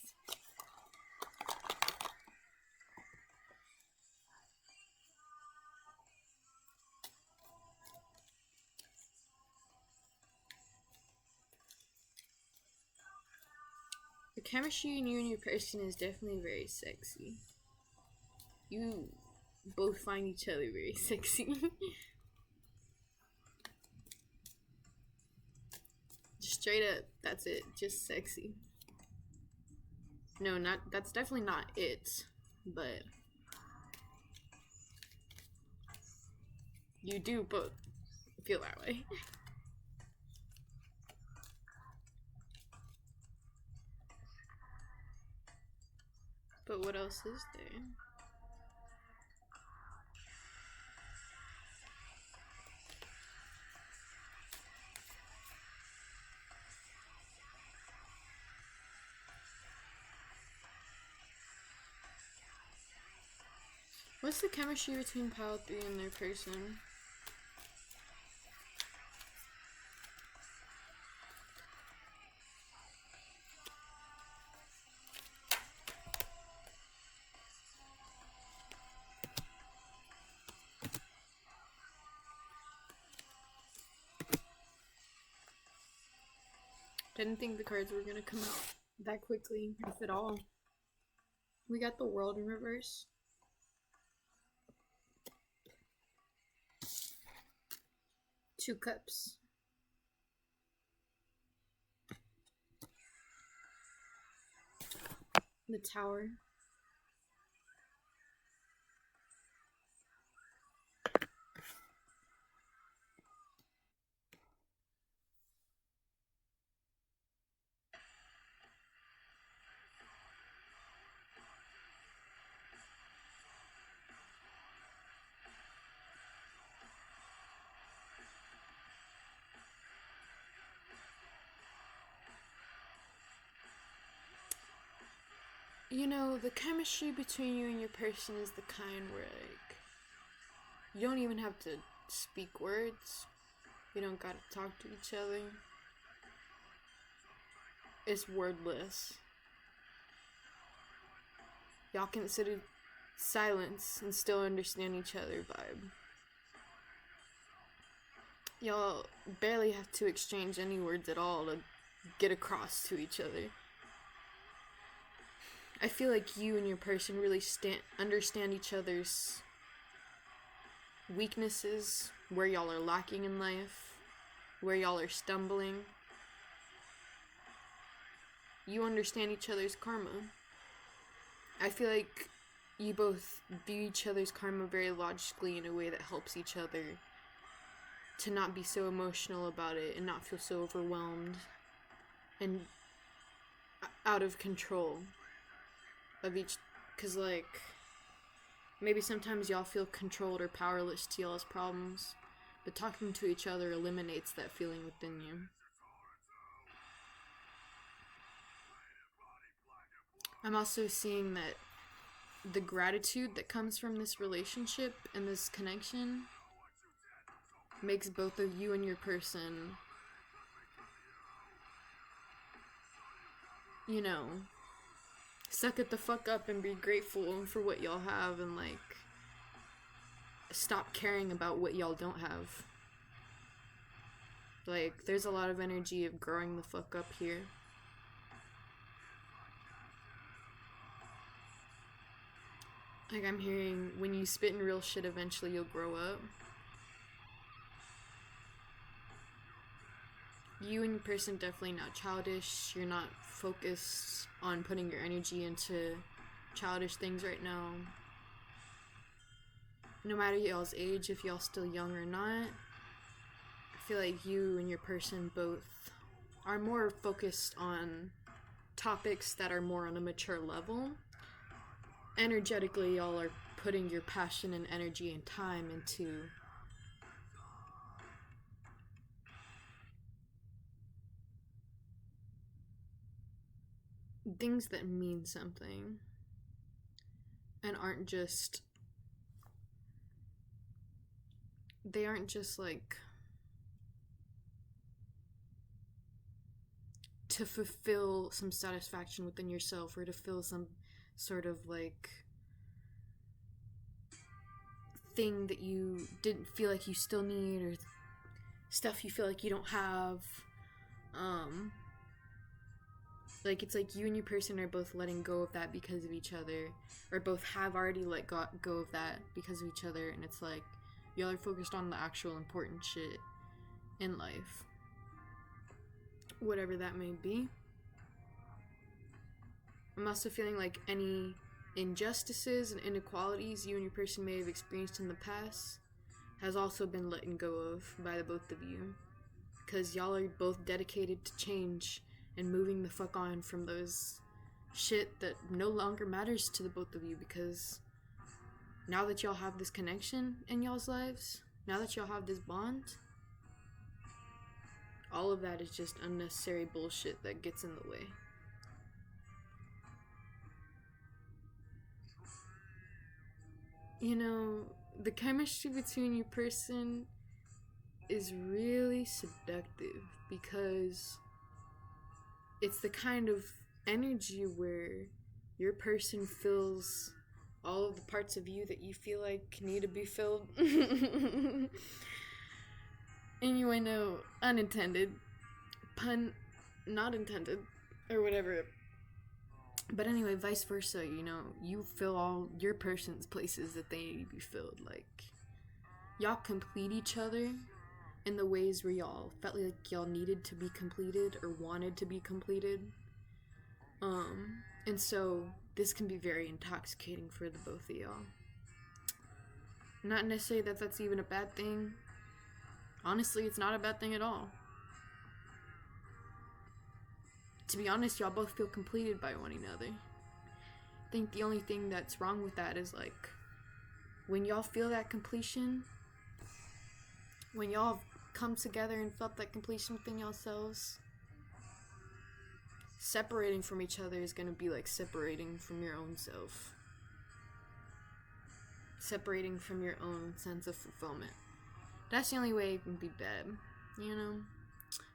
The chemistry in you and your person is definitely very sexy. You both find each other very sexy. Straight up, that's it. Just sexy. No, that's definitely not it, but you do both feel that way. But what else is there? What's the chemistry between Pile 3 and their person? Didn't think the cards were gonna come out that quickly, if at all. We got the World in reverse. Two Cups. The Tower. The chemistry between you and your person is the kind where, like, you don't even have to speak words. You don't gotta talk to each other. It's wordless. Y'all can sit in silence and still understand each other vibe. Y'all barely have to exchange any words at all to get across to each other. I feel like you and your person really understand each other's weaknesses, where y'all are lacking in life, where y'all are stumbling. You understand each other's karma. I feel like you both view each other's karma very logically in a way that helps each other to not be so emotional about it and not feel so overwhelmed and out of control of each. Because, like, maybe sometimes y'all feel controlled or powerless to y'all's problems, but talking to each other eliminates that feeling within you. I'm also seeing that the gratitude that comes from this relationship and this connection makes both of you and your person, suck it the fuck up and be grateful for what y'all have and, like, stop caring about what y'all don't have. Like, there's a lot of energy of growing the fuck up here. Like, I'm hearing when you spit in real shit, eventually you'll grow up. You and your person definitely not childish. You're not focused on putting your energy into childish things right now. No matter y'all's age, if y'all still young or not, I feel like you and your person both are more focused on topics that are more on a mature level. Energetically, y'all are putting your passion and energy and time into things that mean something and they aren't just like to fulfill some satisfaction within yourself or to fill some sort of like thing that you didn't feel like you still need or stuff you feel like you don't have. Like, it's like you and your person are both letting go of that because of each other, or both have already let go of that because of each other, and it's like y'all are focused on the actual important shit in life, whatever that may be. I'm also feeling like any injustices and inequalities you and your person may have experienced in the past has also been letting go of by the both of you, because y'all are both dedicated to change and moving the fuck on from those shit that no longer matters to the both of you, because now that y'all have this connection in y'all's lives, now that y'all have this bond, all of that is just unnecessary bullshit that gets in the way. The chemistry between your person is really seductive because it's the kind of energy where your person fills all of the parts of you that you feel like need to be filled. Innuendo unintended, pun not intended, or whatever. But anyway, vice versa, you fill all your person's places that they need to be filled. Like, y'all complete each other in the ways where y'all felt like y'all needed to be completed or wanted to be completed. And so this can be very intoxicating for the both of y'all. Not necessarily that that's even a bad thing. Honestly, it's not a bad thing at all. To be honest, y'all both feel completed by one another. I think the only thing that's wrong with that is, like, when y'all feel that completion, when y'all come together and felt that completion within yourselves, separating from each other is going to be like separating from your own self, separating from your own sense of fulfillment. That's the only way it can be bad, you know?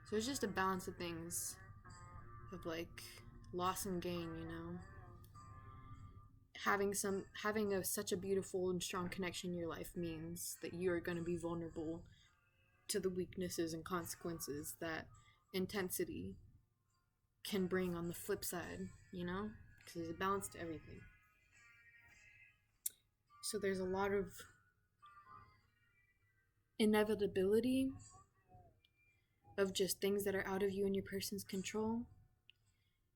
So it's just a balance of things, of like loss and gain, you know? Having such a beautiful and strong connection in your life means that you are going to be vulnerable to the weaknesses and consequences that intensity can bring on the flip side, you know? Because there's a balance to everything. So there's a lot of inevitability of just things that are out of you and your person's control,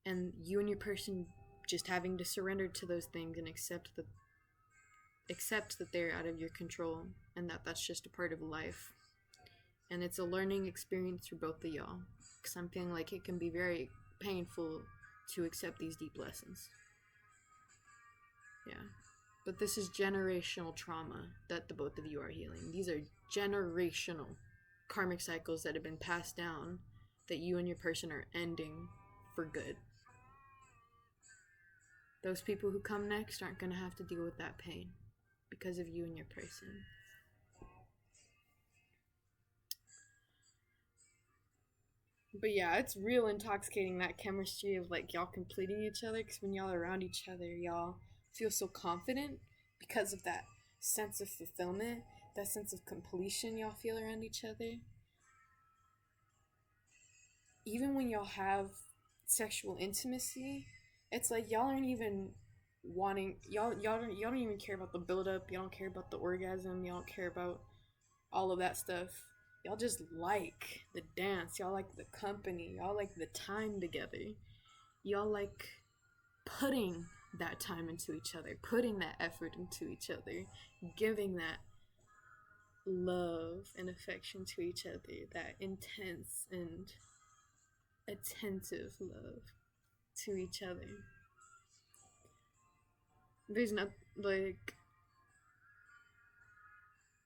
and you and your person just having to surrender to those things and accept that they're out of your control, and that's just a part of life. And it's a learning experience for both of y'all, because I'm feeling like it can be very painful to accept these deep lessons. Yeah. But this is generational trauma that the both of you are healing. These are generational karmic cycles that have been passed down that you and your person are ending for good. Those people who come next aren't going to have to deal with that pain because of you and your person. But yeah, it's real intoxicating, that chemistry of like y'all completing each other, because when y'all are around each other, y'all feel so confident because of that sense of fulfillment, that sense of completion y'all feel around each other. Even when y'all have sexual intimacy, it's like y'all aren't even wanting, y'all don't even care about the build up, y'all don't care about the orgasm, y'all don't care about all of that stuff. Y'all just like the dance, y'all like the company, y'all like the time together. Y'all like putting that time into each other, putting that effort into each other, giving that love and affection to each other, that intense and attentive love to each other. There's not, like,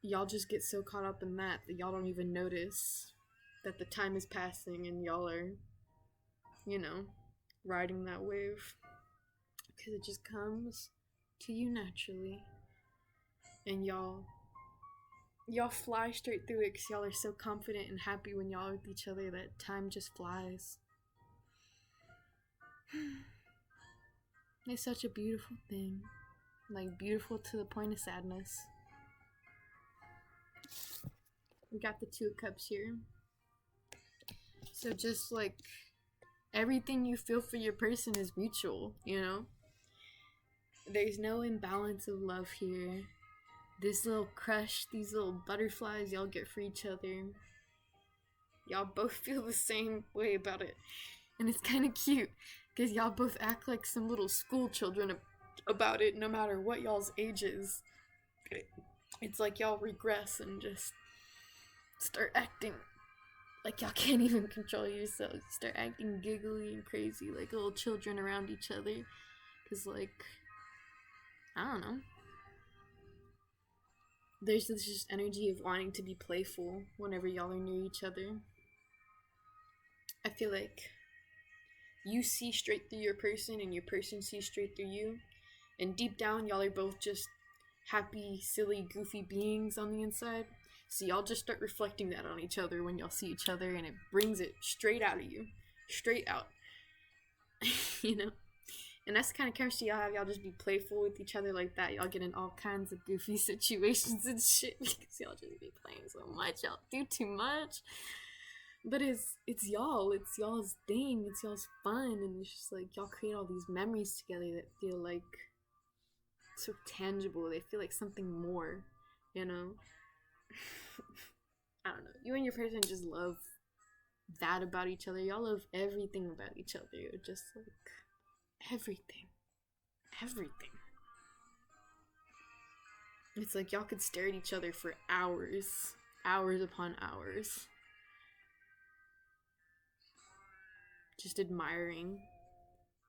y'all just get so caught up in that y'all don't even notice that the time is passing and y'all are, you know, riding that wave, because it just comes to you naturally, and y'all fly straight through it because y'all are so confident and happy when y'all are with each other that time just flies. It's such a beautiful thing, like beautiful to the point of sadness. We got the Two of Cups here. So just like everything you feel for your person is mutual, you know? There's no imbalance of love here. This little crush, these little butterflies y'all get for each other, y'all both feel the same way about it. And it's kind of cute, because y'all both act like some little school children about it, no matter what y'all's age is. It's like y'all regress and just start acting like y'all can't even control yourselves. Start acting giggly and crazy like little children around each other. Because, like, I don't know. There's this just energy of wanting to be playful whenever y'all are near each other. I feel like you see straight through your person and your person sees straight through you. And deep down, y'all are both just happy, silly, goofy beings on the inside. So y'all just start reflecting that on each other when y'all see each other, and it brings it straight out of you. Straight out. You know? And that's the kind of chemistry y'all have. Y'all just be playful with each other like that. Y'all get in all kinds of goofy situations and shit because y'all just be playing so much. Y'all do too much. But it's y'all. It's y'all's thing. It's y'all's fun. And it's just like y'all create all these memories together that feel like so tangible. They feel like something more, you know? I don't know. You and your person just love that about each other. Y'all love everything about each other. You're just like everything. It's like y'all could stare at each other for hours upon hours, just admiring,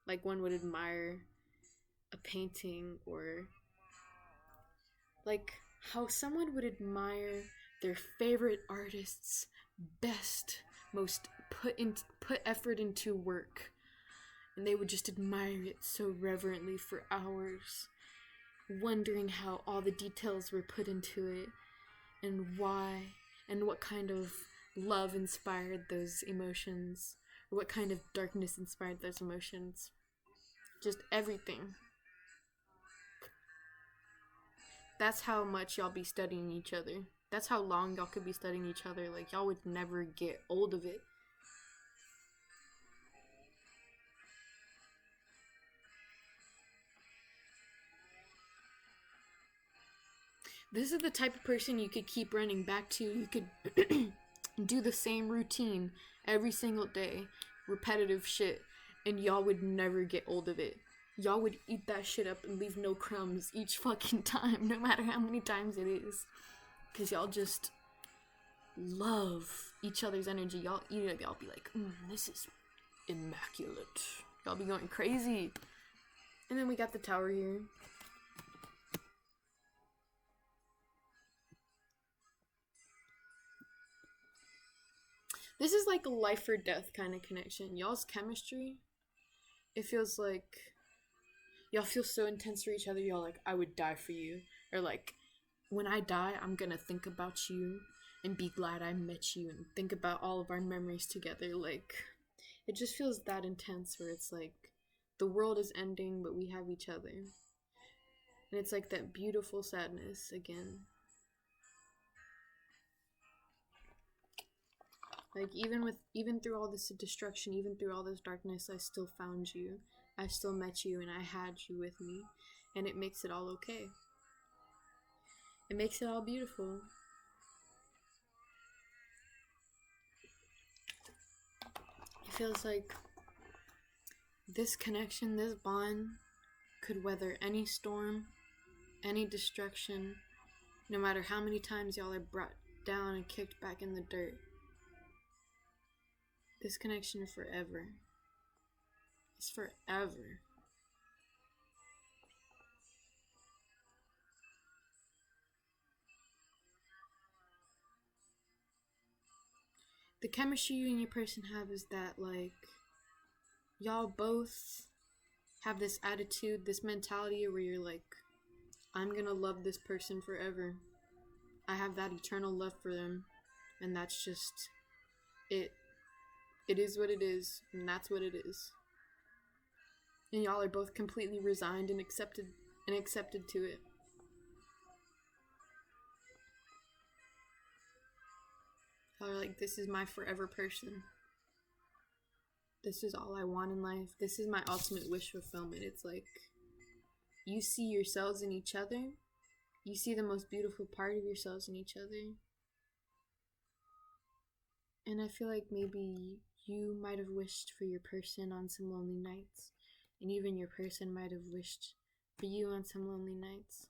like one would admire a painting, or like how someone would admire their favorite artist's best, most put effort into work. and they would just admire it so reverently for hours, wondering how all the details were put into it, and why, and what kind of love inspired those emotions, or what kind of darkness inspired those emotions. Just everything. That's how much y'all be studying each other. That's how long y'all could be studying each other. Like, y'all would never get old of it. This is the type of person you could keep running back to. You could do the same routine every single day, repetitive shit, and y'all would never get old of it. Y'all would eat that shit up and leave no crumbs each fucking time, no matter how many times it is. Because y'all just love each other's energy. Y'all eat it, y'all be like, this is immaculate. Y'all be going crazy. And then we got the tower here. This is like a life or death kind of connection. Y'all's chemistry, it feels like y'all feel so intense for each other. Y'all like, I would die for you. Or like, when I die, I'm gonna think about you and be glad I met you and think about all of our memories together. Like, it just feels that intense where it's like, the world is ending, but we have each other. And it's like that beautiful sadness again. Like, even through all this destruction, even through all this darkness, I still found you. I still met you, and I had you with me. And it makes it all okay. It makes it all beautiful. It feels like this connection, this bond, could weather any storm, any destruction, no matter how many times y'all are brought down and kicked back in the dirt. This connection forever. It's forever. The chemistry you and your person have is that, like, y'all both have this attitude, this mentality where you're like, I'm gonna love this person forever. I have that eternal love for them, and that's just it. It is what it is, and that's what it is. And y'all are both completely resigned and accepted to it. Y'all are like, this is my forever person. This is all I want in life. This is my ultimate wish fulfillment. It's like, you see yourselves in each other. You see the most beautiful part of yourselves in each other. And I feel like maybe you might have wished for your person on some lonely nights. And even your person might have wished for you on some lonely nights.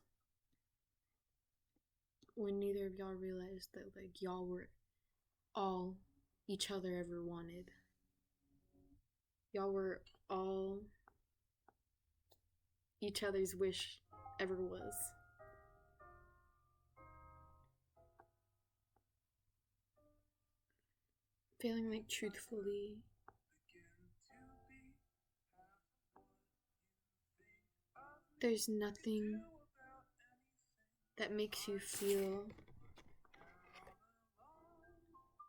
When neither of y'all realized that, like, y'all were all each other ever wanted. Y'all were all each other's wish ever was. Feeling like, truthfully, there's nothing that makes you feel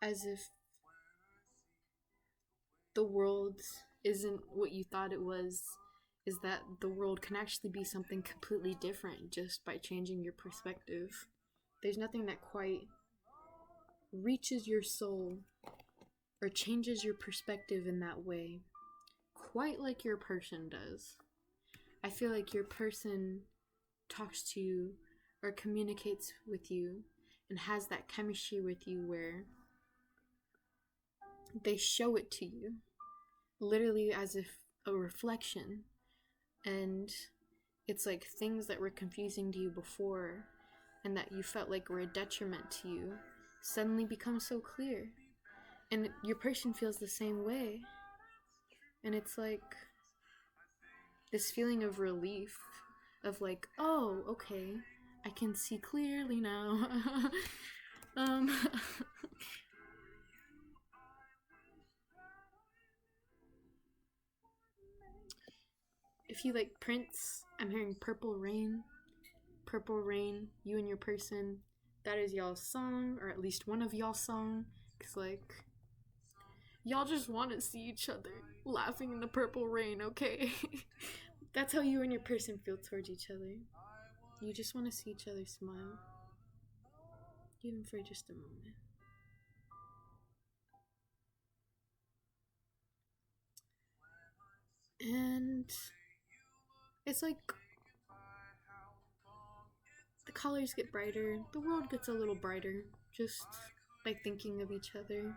as if the world isn't what you thought it was, is that the world can actually be something completely different just by changing your perspective. There's nothing that quite reaches your soul or changes your perspective in that way, quite like your person does. I feel like your person talks to you or communicates with you and has that chemistry with you where they show it to you, literally as if a reflection. And it's like things that were confusing to you before and that you felt like were a detriment to you suddenly become so clear. And your person feels the same way. And it's like this feeling of relief, of like, oh, okay, I can see clearly now. If you like Prince, I'm hearing Purple Rain. Purple Rain, you and your person. That is y'all's song, or at least one of y'all's song. Cause like, y'all just want to see each other laughing in the purple rain, okay? That's how you and your person feel towards each other. You just want to see each other smile, even for just a moment. And it's like the colors get brighter, the world gets a little brighter, just by thinking of each other.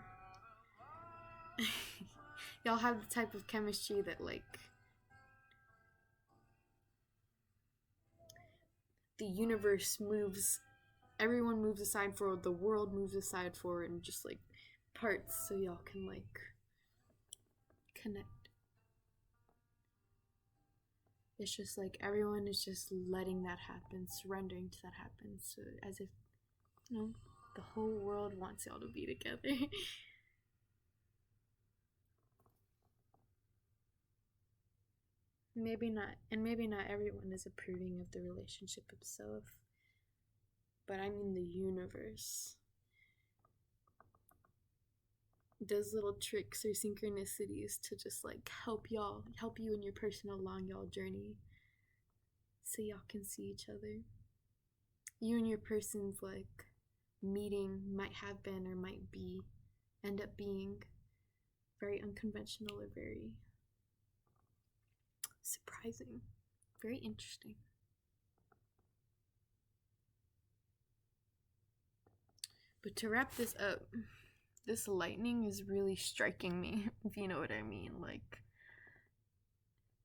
Y'all have the type of chemistry that, like, the universe moves, everyone moves aside for, the world moves aside for, and just like parts so y'all can like connect. It's just like everyone is just letting that happen, surrendering to that happen, so as if, you know, the whole world wants y'all to be together. Maybe not, and maybe not everyone is approving of the relationship itself, but I mean the universe does little tricks or synchronicities to just like help you and your person along y'all journey, so y'all can see each other. You and your person's like meeting might have been or might be end up being very unconventional or very surprising, very interesting. But to wrap this up, this lightning is really striking me, if you know what I mean. Like,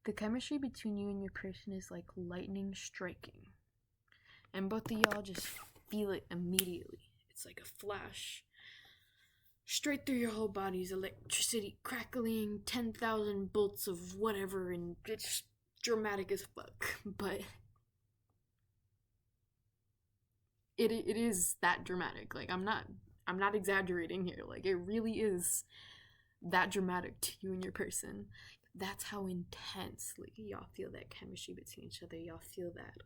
the chemistry between you and your person is like lightning striking, and both of y'all just feel it immediately. It's like a flash straight through your whole bodies, electricity crackling, 10,000 bolts of whatever, and it's dramatic as fuck. But it is that dramatic. Like, I'm not exaggerating here. Like, it really is that dramatic to you and your person. That's how intensely y'all feel that chemistry between each other. Y'all feel that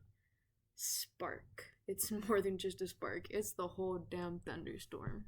spark. It's more than just a spark. It's the whole damn thunderstorm.